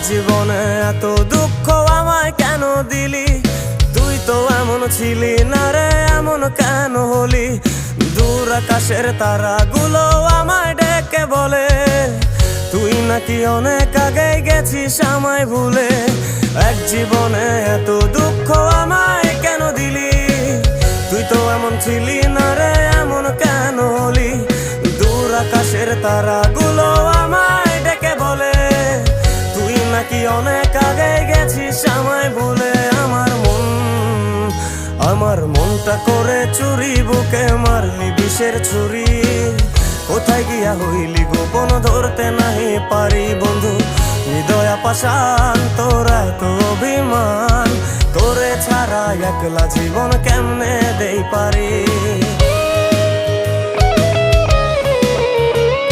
জীবনে এত দুঃখ আমায় কেন দিলি? তুই তো এমন ছিলি না রে, এমন কেন হলি? দূর আকাশের তারাগুলো আমায় ডেকে বলে তুই নাকি অনেক আগে গেছিস আমায় ভুলে। এক জীবনে এত দুঃখ আমায় কেন দিলি? তুই তো এমন ছিলি না রে, এমন কেন হলি? দূর আকাশের তারাগুলো আমায় ডেকে বলে তুই নাকি অনেক আগে গেছিস আমায় ভুলে। আমার মনটা করে চুরি, বুকে মারলি বিষের ছুরি। কোথায় গিয়া হইলি গোপন ধরতে নাহি পারি বন্ধু। হৃদয় পাষাণ তোর এত অভিমান, তোরে ছাড়া একলা জীবন কেমনে দেই পারি?